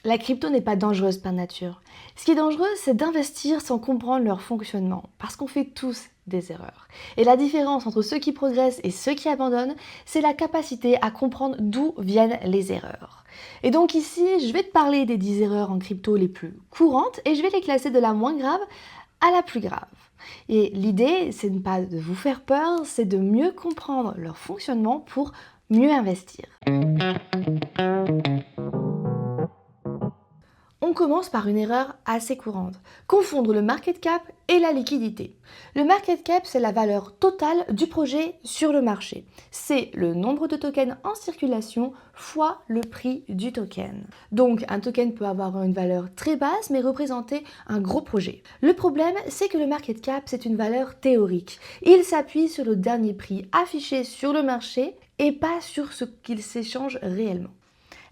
La crypto n'est pas dangereuse par nature. Ce qui est dangereux, c'est d'investir sans comprendre leur fonctionnement, parce qu'on fait tous des erreurs. Et la différence entre ceux qui progressent et ceux qui abandonnent, c'est la capacité à comprendre d'où viennent les erreurs. Et donc ici, je vais te parler des 10 erreurs en crypto les plus courantes et je vais les classer de la moins grave à la plus grave. Et l'idée, c'est pas de vous faire peur, c'est de mieux comprendre leur fonctionnement pour mieux investir. On commence par une erreur assez courante, confondre le market cap et la liquidité. Le market cap, c'est la valeur totale du projet sur le marché. C'est le nombre de tokens en circulation fois le prix du token. Donc un token peut avoir une valeur très basse mais représenter un gros projet. Le problème, c'est que le market cap, c'est une valeur théorique. Il s'appuie sur le dernier prix affiché sur le marché et pas sur ce qu'il s'échange réellement.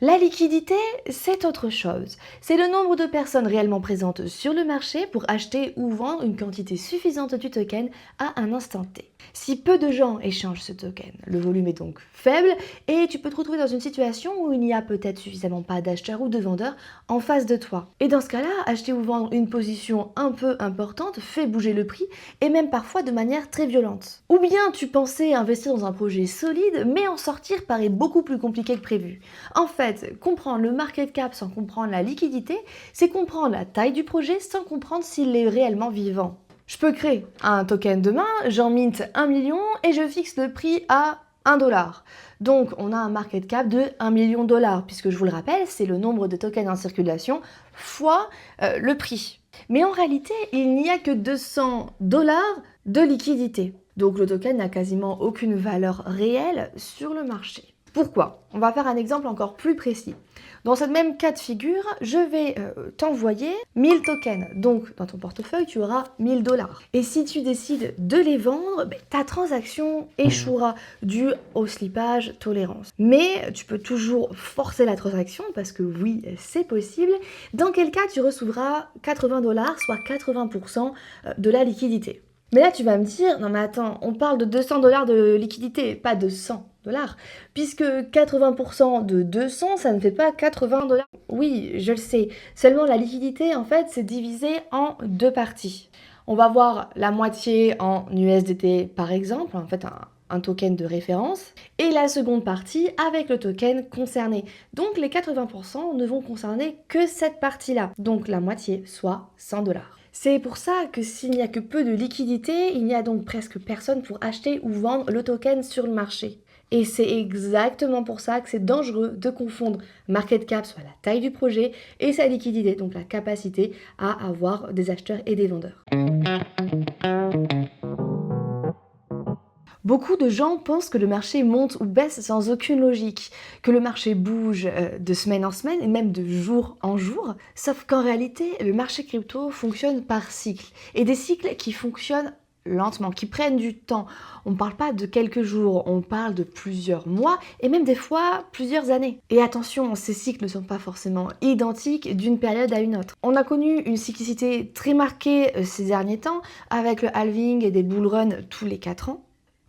La liquidité, c'est autre chose. C'est le nombre de personnes réellement présentes sur le marché pour acheter ou vendre une quantité suffisante du token à un instant T. Si peu de gens échangent ce token, le volume est donc faible et tu peux te retrouver dans une situation où il n'y a peut-être suffisamment pas d'acheteurs ou de vendeurs en face de toi. Et dans ce cas-là, acheter ou vendre une position un peu importante fait bouger le prix et même parfois de manière très violente. Ou bien tu pensais investir dans un projet solide mais en sortir paraît beaucoup plus compliqué que prévu. En fait, comprendre le market cap sans comprendre la liquidité, c'est comprendre la taille du projet sans comprendre s'il est réellement vivant. Je peux créer un token demain, j'en mint 1 million et je fixe le prix à 1 dollar. Donc on a un market cap de 1 million de dollars, puisque je vous le rappelle, c'est le nombre de tokens en circulation fois le prix. Mais en réalité, il n'y a que 200 dollars de liquidité. Donc le token n'a quasiment aucune valeur réelle sur le marché. Pourquoi? On va faire un exemple encore plus précis. Dans cette même cas de figure, je vais t'envoyer 1000 tokens. Donc, dans ton portefeuille, tu auras 1000 dollars. Et si tu décides de les vendre, ta transaction échouera due au slippage tolérance. Mais tu peux toujours forcer la transaction parce que oui, c'est possible. Dans quel cas tu recevras 80 dollars, soit 80% de la liquidité. Mais là, tu vas me dire, non mais attends, on parle de 200 dollars de liquidité, pas de 100 dollars, puisque 80% de 200, ça ne fait pas 80 dollars. Oui, je le sais, seulement la liquidité, en fait, c'est divisé en deux parties. On va voir la moitié en USDT, par exemple, en fait, un token de référence, et la seconde partie avec le token concerné. Donc les 80% ne vont concerner que cette partie-là, donc la moitié, soit 100 dollars. C'est pour ça que s'il n'y a que peu de liquidité, il n'y a donc presque personne pour acheter ou vendre le token sur le marché. Et c'est exactement pour ça que c'est dangereux de confondre market cap, soit la taille du projet, et sa liquidité, donc la capacité à avoir des acheteurs et des vendeurs. Beaucoup de gens pensent que le marché monte ou baisse sans aucune logique, que le marché bouge de semaine en semaine et même de jour en jour, sauf qu'en réalité, le marché crypto fonctionne par cycle, et des cycles qui fonctionnent lentement, qui prennent du temps. On ne parle pas de quelques jours, on parle de plusieurs mois et même des fois plusieurs années. Et attention, ces cycles ne sont pas forcément identiques d'une période à une autre. On a connu une cyclicité très marquée ces derniers temps avec le halving et des bull runs tous les 4 ans.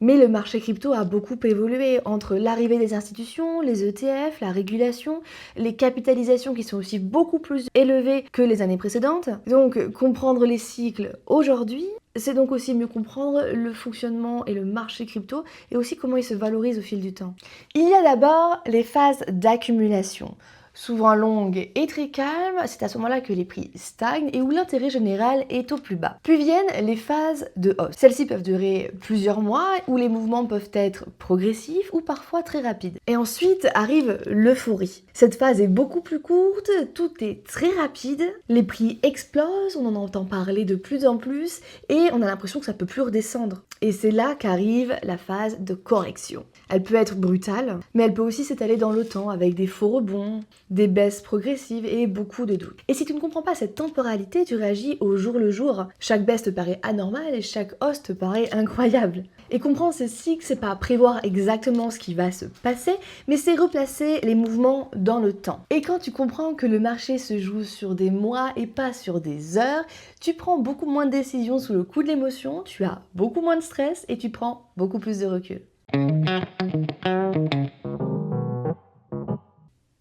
Mais le marché crypto a beaucoup évolué entre l'arrivée des institutions, les ETF, la régulation, les capitalisations qui sont aussi beaucoup plus élevées que les années précédentes. Donc comprendre les cycles aujourd'hui, c'est donc aussi mieux comprendre le fonctionnement et le marché crypto et aussi comment il se valorise au fil du temps. Il y a d'abord les phases d'accumulation. Souvent longues et très calmes, c'est à ce moment-là que les prix stagnent et où l'intérêt général est au plus bas. Puis viennent les phases de hausse. Celles-ci peuvent durer plusieurs mois, où les mouvements peuvent être progressifs ou parfois très rapides. Et ensuite arrive l'euphorie. Cette phase est beaucoup plus courte, tout est très rapide, les prix explosent, on en entend parler de plus en plus et on a l'impression que ça peut plus redescendre. Et c'est là qu'arrive la phase de correction. Elle peut être brutale, mais elle peut aussi s'étaler dans le temps avec des faux rebonds, des baisses progressives et beaucoup de doutes. Et si tu ne comprends pas cette temporalité, tu réagis au jour le jour. Chaque baisse te paraît anormale et chaque hausse te paraît incroyable. Et comprendre ces cycles, c'est pas prévoir exactement ce qui va se passer, mais c'est replacer les mouvements dans le temps. Et quand tu comprends que le marché se joue sur des mois et pas sur des heures, tu prends beaucoup moins de décisions sous le coup de l'émotion, tu as beaucoup moins de stress et tu prends beaucoup plus de recul.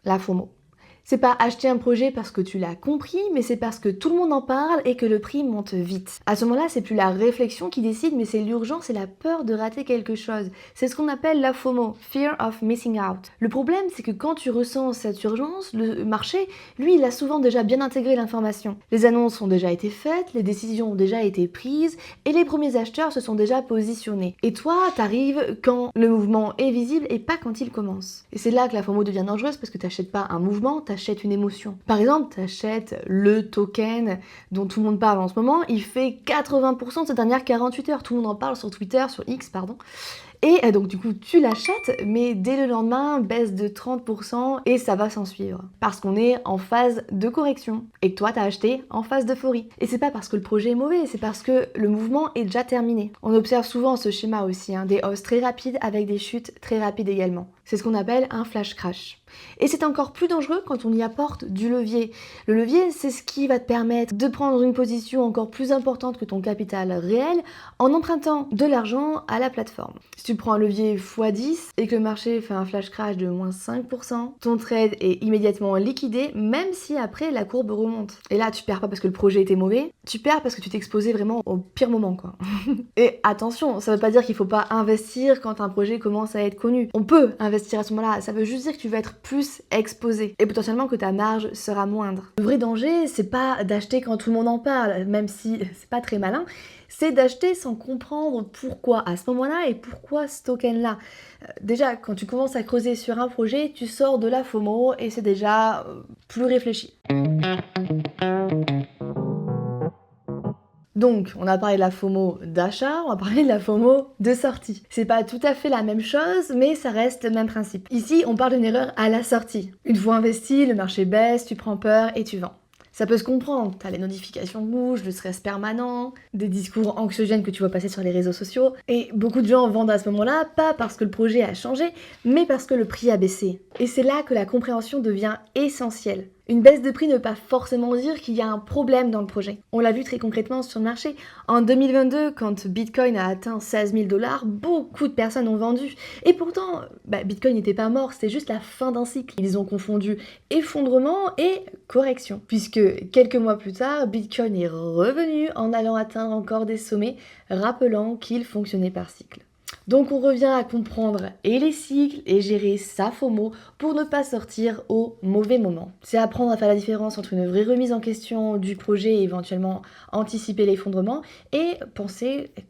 La FOMO. C'est pas acheter un projet parce que tu l'as compris, mais c'est parce que tout le monde en parle et que le prix monte vite. À ce moment-là, c'est plus la réflexion qui décide, mais c'est l'urgence et la peur de rater quelque chose. C'est ce qu'on appelle la FOMO, Fear of Missing Out. Le problème, c'est que quand tu ressens cette urgence, le marché, lui, il a souvent déjà bien intégré l'information. Les annonces ont déjà été faites, les décisions ont déjà été prises, et les premiers acheteurs se sont déjà positionnés. Et toi, t'arrives quand le mouvement est visible et pas quand il commence. Et c'est là que la FOMO devient dangereuse parce que t'achètes pas un mouvement, t'achètes une émotion. Par exemple, t'achètes le token dont tout le monde parle en ce moment, il fait 80% de ces dernières 48 heures. Tout le monde en parle sur Twitter, sur X, pardon. Et donc du coup tu l'achètes, mais dès le lendemain, baisse de 30% et ça va s'en suivre. Parce qu'on est en phase de correction et que toi t'as acheté en phase d'euphorie. Et c'est pas parce que le projet est mauvais, c'est parce que le mouvement est déjà terminé. On observe souvent ce schéma aussi, des hausses très rapides avec des chutes très rapides également. C'est ce qu'on appelle un flash crash. Et c'est encore plus dangereux quand on y apporte du levier. Le levier, c'est ce qui va te permettre de prendre une position encore plus importante que ton capital réel en empruntant de l'argent à la plateforme. Si tu prends un levier x10 et que le marché fait un flash crash de moins 5%, ton trade est immédiatement liquidé, même si après la courbe remonte. Et là, tu perds pas parce que le projet était mauvais, tu perds parce que tu t'es exposé vraiment au pire moment, quoi. Et attention, ça veut pas dire qu'il faut pas investir quand un projet commence à être connu. On peut investir à ce moment-là, ça veut juste dire que tu vas être plus exposé et potentiellement que ta marge sera moindre. Le vrai danger, c'est pas d'acheter quand tout le monde en parle, même si c'est pas très malin, c'est d'acheter sans comprendre pourquoi à ce moment-là et pourquoi ce token-là. Déjà, quand tu commences à creuser sur un projet, tu sors de la FOMO et c'est déjà plus réfléchi. Donc, on a parlé de la FOMO d'achat, on va parler de la FOMO de sortie. C'est pas tout à fait la même chose, mais ça reste le même principe. Ici, on parle d'une erreur à la sortie. Une fois investi, le marché baisse, tu prends peur et tu vends. Ça peut se comprendre, t'as les notifications rouges, le stress permanent, des discours anxiogènes que tu vois passer sur les réseaux sociaux, et beaucoup de gens vendent à ce moment-là, pas parce que le projet a changé, mais parce que le prix a baissé. Et c'est là que la compréhension devient essentielle. Une baisse de prix ne veut pas forcément dire qu'il y a un problème dans le projet. On l'a vu très concrètement sur le marché. En 2022, quand Bitcoin a atteint 16 000 $, beaucoup de personnes ont vendu. Et pourtant, Bitcoin n'était pas mort, c'était juste la fin d'un cycle. Ils ont confondu effondrement et correction. Puisque quelques mois plus tard, Bitcoin est revenu en allant atteindre encore des sommets, rappelant qu'il fonctionnait par cycle. Donc on revient à comprendre et les cycles et gérer sa FOMO pour ne pas sortir au mauvais moment. C'est apprendre à faire la différence entre une vraie remise en question du projet et éventuellement anticiper l'effondrement et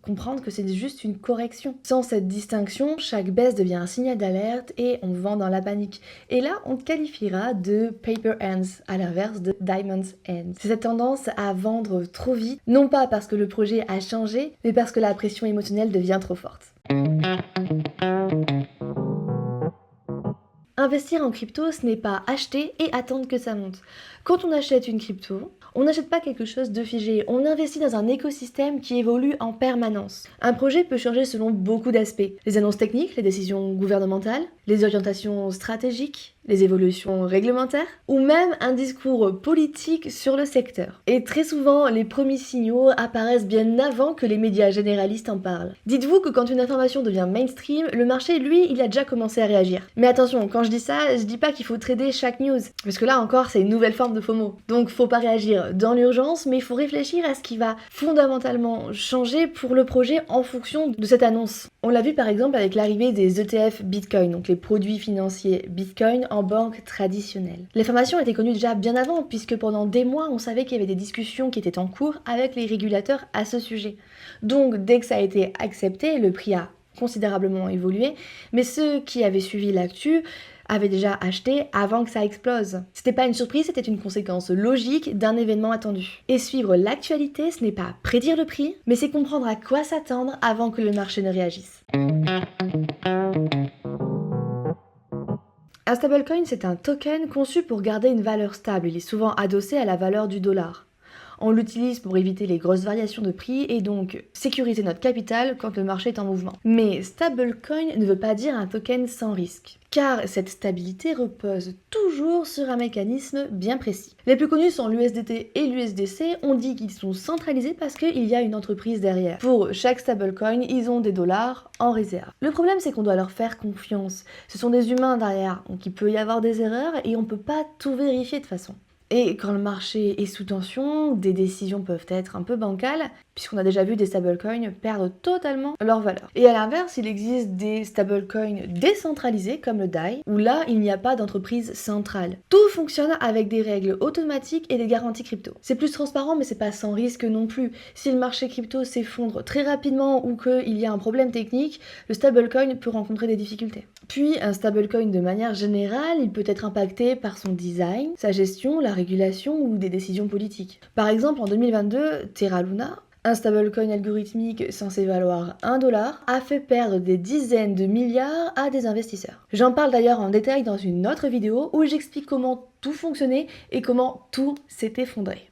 comprendre que c'est juste une correction. Sans cette distinction, chaque baisse devient un signal d'alerte et on vend dans la panique. Et là, on te qualifiera de paper hands à l'inverse de diamonds hands. C'est cette tendance à vendre trop vite, non pas parce que le projet a changé, mais parce que la pression émotionnelle devient trop forte. Investir en crypto, ce n'est pas acheter et attendre que ça monte. Quand on achète une crypto, on n'achète pas quelque chose de figé, on investit dans un écosystème qui évolue en permanence. Un projet peut changer selon beaucoup d'aspects. Les annonces techniques, les décisions gouvernementales, les orientations stratégiques, les évolutions réglementaires, ou même un discours politique sur le secteur. Et très souvent, les premiers signaux apparaissent bien avant que les médias généralistes en parlent. Dites-vous que quand une information devient mainstream, le marché, lui, il a déjà commencé à réagir. Mais attention, quand je dis ça, je dis pas qu'il faut trader chaque news, parce que là encore, c'est une nouvelle forme de FOMO. Donc faut pas réagir dans l'urgence, mais il faut réfléchir à ce qui va fondamentalement changer pour le projet en fonction de cette annonce. On l'a vu par exemple avec l'arrivée des ETF Bitcoin, donc les produits financiers Bitcoin en banque traditionnelle. L'information était connue déjà bien avant, puisque pendant des mois, on savait qu'il y avait des discussions qui étaient en cours avec les régulateurs à ce sujet. Donc dès que ça a été accepté, le prix a considérablement évolué, mais ceux qui avaient suivi l'actu avaient déjà acheté avant que ça explose. C'était pas une surprise, c'était une conséquence logique d'un événement attendu. Et suivre l'actualité, ce n'est pas prédire le prix, mais c'est comprendre à quoi s'attendre avant que le marché ne réagisse. Un stablecoin, c'est un token conçu pour garder une valeur stable. Il est souvent adossé à la valeur du dollar. On l'utilise pour éviter les grosses variations de prix et donc sécuriser notre capital quand le marché est en mouvement. Mais stablecoin ne veut pas dire un token sans risque, car cette stabilité repose toujours sur un mécanisme bien précis. Les plus connus sont l'USDT et l'USDC. On dit qu'ils sont centralisés parce qu'il y a une entreprise derrière. Pour chaque stablecoin, ils ont des dollars en réserve. Le problème, c'est qu'on doit leur faire confiance. Ce sont des humains derrière, donc il peut y avoir des erreurs et on ne peut pas tout vérifier de toute façon. Et quand le marché est sous tension, des décisions peuvent être un peu bancales, puisqu'on a déjà vu des stablecoins perdre totalement leur valeur. Et à l'inverse, il existe des stablecoins décentralisés comme le DAI, où là, il n'y a pas d'entreprise centrale. Tout fonctionne avec des règles automatiques et des garanties crypto. C'est plus transparent, mais c'est pas sans risque non plus. Si le marché crypto s'effondre très rapidement ou qu'il y a un problème technique, le stablecoin peut rencontrer des difficultés. Puis, un stablecoin de manière générale, il peut être impacté par son design, sa gestion, la régulation ou des décisions politiques. Par exemple, en 2022, Terra Luna, un stablecoin algorithmique censé valoir 1 dollar, a fait perdre des dizaines de milliards à des investisseurs. J'en parle d'ailleurs en détail dans une autre vidéo où j'explique comment tout fonctionnait et comment tout s'est effondré.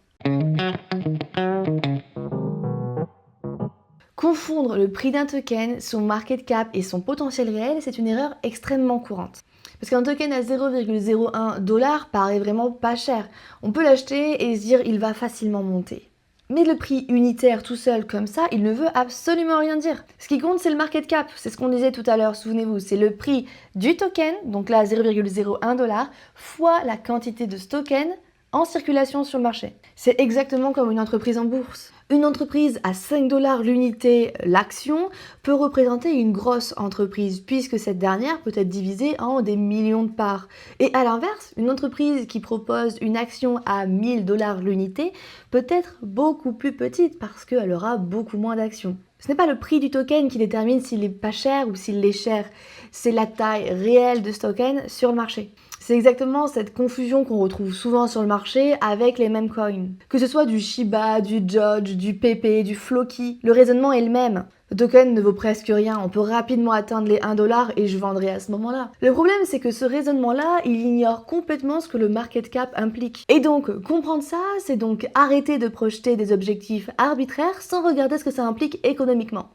Confondre le prix d'un token, son market cap et son potentiel réel, c'est une erreur extrêmement courante. Parce qu'un token à 0,01 $ paraît vraiment pas cher. On peut l'acheter et se dire il va facilement monter. Mais le prix unitaire tout seul comme ça, il ne veut absolument rien dire. Ce qui compte, c'est le market cap. C'est ce qu'on disait tout à l'heure, souvenez-vous. C'est le prix du token, donc là 0,01 $, fois la quantité de ce token en circulation sur le marché. C'est exactement comme une entreprise en bourse. Une entreprise à 5 $ l'unité, l'action, peut représenter une grosse entreprise puisque cette dernière peut être divisée en des millions de parts. Et à l'inverse, une entreprise qui propose une action à 1000 $ l'unité peut être beaucoup plus petite parce qu'elle aura beaucoup moins d'actions. Ce n'est pas le prix du token qui détermine s'il est pas cher ou s'il est cher, c'est la taille réelle de ce token sur le marché. C'est exactement cette confusion qu'on retrouve souvent sur le marché avec les mêmes coins. Que ce soit du Shiba, du Doge, du PP, du Floki, le raisonnement est le même. Le token ne vaut presque rien, on peut rapidement atteindre les 1 $ et je vendrai à ce moment-là. Le problème, c'est que ce raisonnement-là, il ignore complètement ce que le market cap implique. Et donc, comprendre ça, c'est donc arrêter de projeter des objectifs arbitraires sans regarder ce que ça implique économiquement.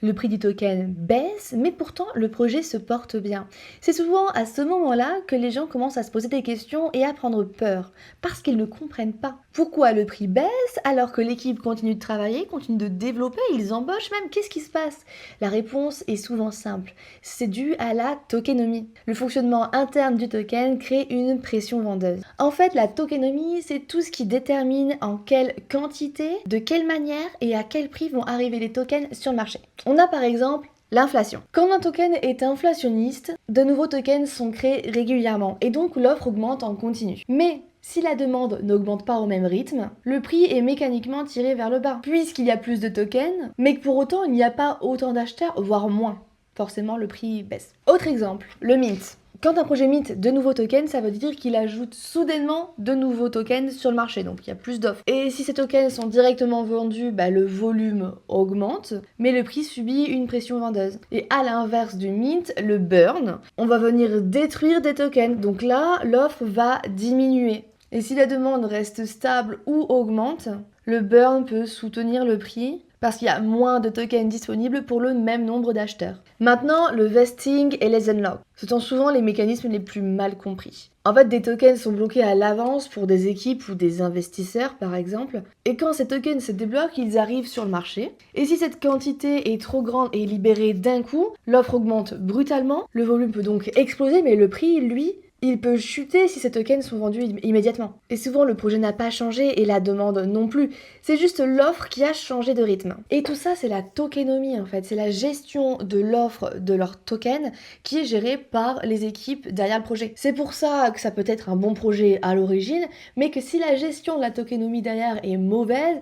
Le prix du token baisse, mais pourtant le projet se porte bien. C'est souvent à ce moment-là que les gens commencent à se poser des questions et à prendre peur, parce qu'ils ne comprennent pas. Pourquoi le prix baisse alors que l'équipe continue de travailler, continue de développer, ils embauchent même, qu'est-ce qui se passe? La réponse est souvent simple, c'est dû à la tokenomie. Le fonctionnement interne du token crée une pression vendeuse. En fait, la tokenomie, c'est tout ce qui détermine en quelle quantité, de quelle manière et à quel prix vont arriver les tokens sur le marché. On a par exemple l'inflation. Quand un token est inflationniste, de nouveaux tokens sont créés régulièrement et donc l'offre augmente en continu. Mais si la demande n'augmente pas au même rythme, le prix est mécaniquement tiré vers le bas, puisqu'il y a plus de tokens, mais que pour autant il n'y a pas autant d'acheteurs, voire moins. Forcément, le prix baisse. Autre exemple, le mint. Quand un projet mint de nouveaux tokens, ça veut dire qu'il ajoute soudainement de nouveaux tokens sur le marché, donc il y a plus d'offres. Et si ces tokens sont directement vendus, le volume augmente, mais le prix subit une pression vendeuse. Et à l'inverse du mint, le burn, on va venir détruire des tokens, donc là, l'offre va diminuer. Et si la demande reste stable ou augmente, le burn peut soutenir le prix parce qu'il y a moins de tokens disponibles pour le même nombre d'acheteurs. Maintenant, le vesting et les unlocks. Ce sont souvent les mécanismes les plus mal compris. En fait, des tokens sont bloqués à l'avance pour des équipes ou des investisseurs, par exemple. Et quand ces tokens se débloquent, ils arrivent sur le marché. Et si cette quantité est trop grande et libérée d'un coup, l'offre augmente brutalement. Le volume peut donc exploser, mais le prix, lui, il peut chuter si ces tokens sont vendus immédiatement. Et souvent, le projet n'a pas changé et la demande non plus. C'est juste l'offre qui a changé de rythme. Et tout ça, c'est la tokenomie en fait. C'est la gestion de l'offre de leurs tokens qui est gérée par les équipes derrière le projet. C'est pour ça que ça peut être un bon projet à l'origine, mais que si la gestion de la tokenomie derrière est mauvaise,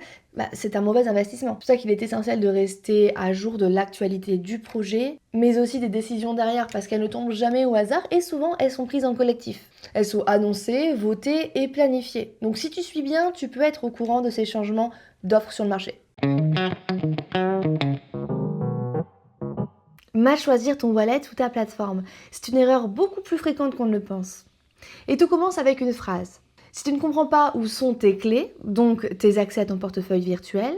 c'est un mauvais investissement. C'est pour ça qu'il est essentiel de rester à jour de l'actualité du projet, mais aussi des décisions derrière, parce qu'elles ne tombent jamais au hasard et souvent elles sont prises en collectif. Elles sont annoncées, votées et planifiées. Donc si tu suis bien, tu peux être au courant de ces changements d'offres sur le marché. Mal choisir ton wallet ou ta plateforme. C'est une erreur beaucoup plus fréquente qu'on ne le pense. Et tout commence avec une phrase. Si tu ne comprends pas où sont tes clés, donc tes accès à ton portefeuille virtuel,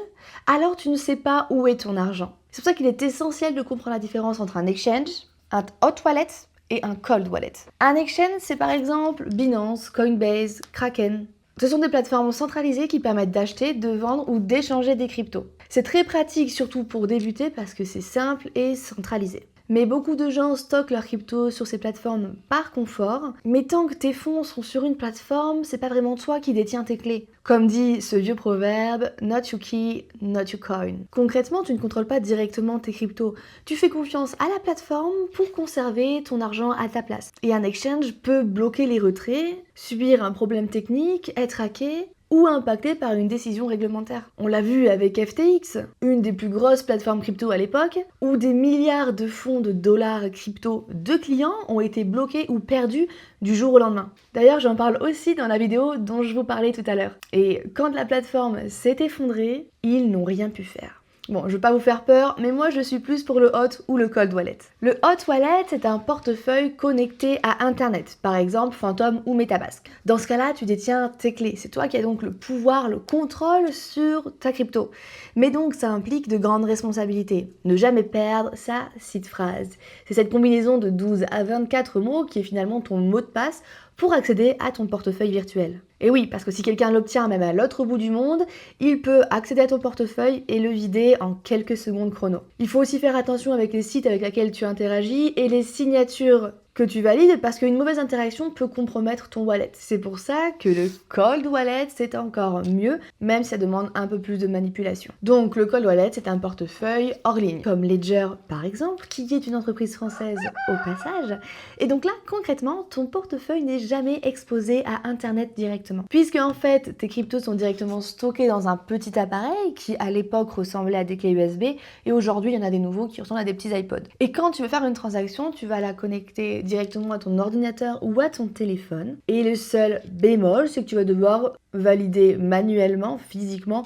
alors tu ne sais pas où est ton argent. C'est pour ça qu'il est essentiel de comprendre la différence entre un exchange, un hot wallet et un cold wallet. Un exchange, c'est par exemple Binance, Coinbase, Kraken. Ce sont des plateformes centralisées qui permettent d'acheter, de vendre ou d'échanger des cryptos. C'est très pratique, surtout pour débuter, parce que c'est simple et centralisé. Mais beaucoup de gens stockent leurs cryptos sur ces plateformes par confort, mais tant que tes fonds sont sur une plateforme, c'est pas vraiment toi qui détiens tes clés. Comme dit ce vieux proverbe, not your key, not your coin. Concrètement, tu ne contrôles pas directement tes cryptos. Tu fais confiance à la plateforme pour conserver ton argent à ta place. Et un exchange peut bloquer les retraits, subir un problème technique, être hacké, ou impacté par une décision réglementaire. On l'a vu avec FTX, une des plus grosses plateformes crypto à l'époque, où des milliards de fonds de dollars crypto de clients ont été bloqués ou perdus du jour au lendemain. D'ailleurs, j'en parle aussi dans la vidéo dont je vous parlais tout à l'heure. Et quand la plateforme s'est effondrée, ils n'ont rien pu faire. Bon, je veux pas vous faire peur, mais moi je suis plus pour le hot ou le cold wallet. Le hot wallet, c'est un portefeuille connecté à Internet, par exemple Phantom ou MetaMask. Dans ce cas-là, tu détiens tes clés. C'est toi qui as donc le pouvoir, le contrôle sur ta crypto. Mais donc, ça implique de grandes responsabilités. Ne jamais perdre sa seed phrase. C'est cette combinaison de 12 à 24 mots qui est finalement ton mot de passe pour accéder à ton portefeuille virtuel. Et oui, parce que si quelqu'un l'obtient même à l'autre bout du monde, il peut accéder à ton portefeuille et le vider en quelques secondes chrono. Il faut aussi faire attention avec les sites avec lesquels tu interagis et les signatures que tu valides parce qu'une mauvaise interaction peut compromettre ton wallet. C'est pour ça que le cold wallet, c'est encore mieux, même si ça demande un peu plus de manipulation. Donc le cold wallet, c'est un portefeuille hors ligne, comme Ledger par exemple, qui est une entreprise française au passage. Et donc là, concrètement, ton portefeuille n'est jamais exposé à Internet directement. Puisque en fait, tes cryptos sont directement stockés dans un petit appareil qui à l'époque ressemblait à des clés USB et aujourd'hui, il y en a des nouveaux qui ressemblent à des petits iPods. Et quand tu veux faire une transaction, tu vas la connecter directement à ton ordinateur ou à ton téléphone. Et le seul bémol, c'est que tu vas devoir valider manuellement, physiquement,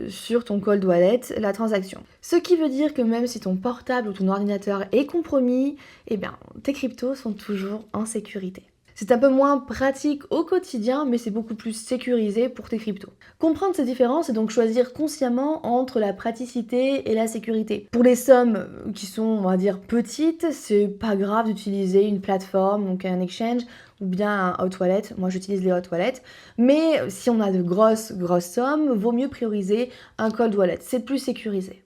sur ton cold wallet la transaction. Ce qui veut dire que même si ton portable ou ton ordinateur est compromis, eh bien, tes cryptos sont toujours en sécurité. C'est un peu moins pratique au quotidien, mais c'est beaucoup plus sécurisé pour tes cryptos. Comprendre ces différences et donc choisir consciemment entre la praticité et la sécurité. Pour les sommes qui sont, on va dire, petites, c'est pas grave d'utiliser une plateforme, donc un exchange, ou bien un hot wallet. Moi, j'utilise les hot wallets. Mais si on a de grosses sommes, vaut mieux prioriser un cold wallet. C'est plus sécurisé.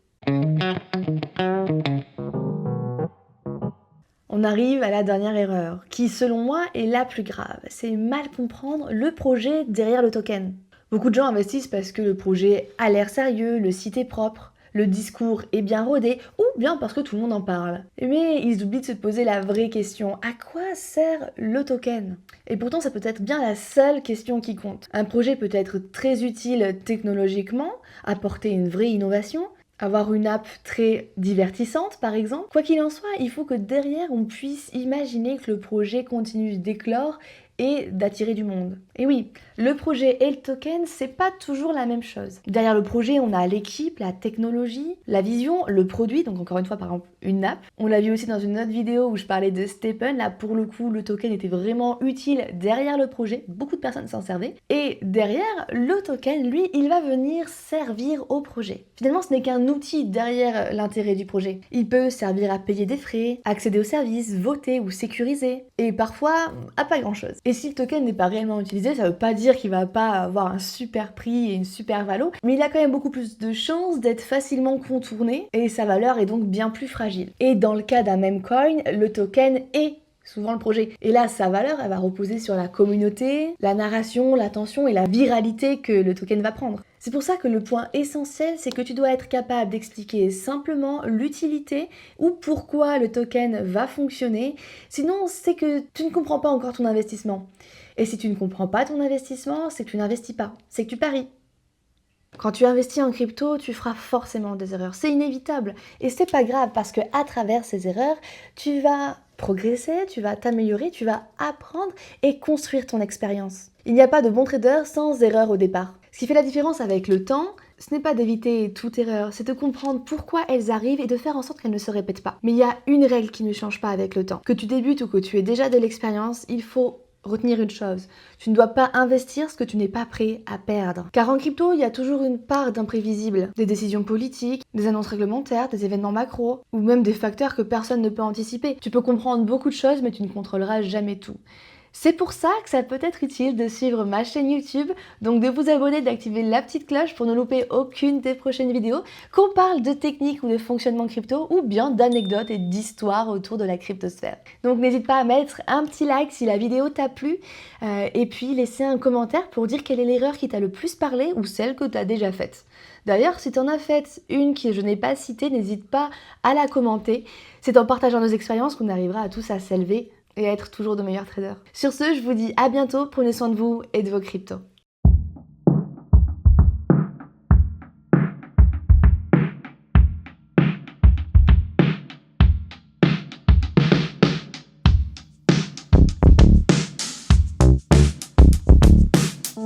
On arrive à la dernière erreur, qui selon moi est la plus grave, c'est mal comprendre le projet derrière le token. Beaucoup de gens investissent parce que le projet a l'air sérieux, le site est propre, le discours est bien rodé, ou bien parce que tout le monde en parle. Mais ils oublient de se poser la vraie question, à quoi sert le token? Et pourtant ça peut être bien la seule question qui compte. Un projet peut être très utile technologiquement, apporter une vraie innovation, avoir une app très divertissante par exemple. Quoi qu'il en soit, il faut que derrière on puisse imaginer que le projet continue d'éclore et d'attirer du monde. Et oui, le projet et le token, c'est pas toujours la même chose. Derrière le projet, on a l'équipe, la technologie, la vision, le produit, donc encore une fois par exemple une app. On l'a vu aussi dans une autre vidéo où je parlais de Stephen, là pour le coup le token était vraiment utile derrière le projet, beaucoup de personnes s'en servaient. Et derrière, le token, lui, il va venir servir au projet. Finalement, ce n'est qu'un outil derrière l'intérêt du projet. Il peut servir à payer des frais, accéder aux services, voter ou sécuriser, et parfois à pas grand chose. Et si le token n'est pas réellement utilisé, ça veut pas dire qu'il va pas avoir un super prix et une super valo, mais il a quand même beaucoup plus de chances d'être facilement contourné et sa valeur est donc bien plus fragile. Et dans le cas d'un même coin, le token est souvent le projet. Et là, sa valeur, elle va reposer sur la communauté, la narration, l'attention et la viralité que le token va prendre. C'est pour ça que le point essentiel, c'est que tu dois être capable d'expliquer simplement l'utilité ou pourquoi le token va fonctionner. Sinon, c'est que tu ne comprends pas encore ton investissement. Et si tu ne comprends pas ton investissement, c'est que tu n'investis pas, c'est que tu paries. Quand tu investis en crypto, tu feras forcément des erreurs, c'est inévitable. Et c'est pas grave parce que à travers ces erreurs, tu vas progresser, tu vas t'améliorer, tu vas apprendre et construire ton expérience. Il n'y a pas de bon trader sans erreur au départ. Ce qui fait la différence avec le temps, ce n'est pas d'éviter toute erreur, c'est de comprendre pourquoi elles arrivent et de faire en sorte qu'elles ne se répètent pas. Mais il y a une règle qui ne change pas avec le temps. Que tu débutes ou que tu aies déjà de l'expérience, il faut retenir une chose, tu ne dois pas investir ce que tu n'es pas prêt à perdre. Car en crypto, il y a toujours une part d'imprévisible. Des décisions politiques, des annonces réglementaires, des événements macro, ou même des facteurs que personne ne peut anticiper. Tu peux comprendre beaucoup de choses, mais tu ne contrôleras jamais tout. C'est pour ça que ça peut être utile de suivre ma chaîne YouTube, donc de vous abonner, d'activer la petite cloche pour ne louper aucune des prochaines vidéos, qu'on parle de techniques ou de fonctionnement crypto, ou bien d'anecdotes et d'histoires autour de la cryptosphère. Donc n'hésite pas à mettre un petit like si la vidéo t'a plu, et puis laisser un commentaire pour dire quelle est l'erreur qui t'a le plus parlé ou celle que tu as déjà faite. D'ailleurs, si tu en as fait une que je n'ai pas citée, n'hésite pas à la commenter. C'est en partageant nos expériences qu'on arrivera à tous à s'élever et à être toujours de meilleurs traders. Sur ce, je vous dis à bientôt, prenez soin de vous et de vos cryptos.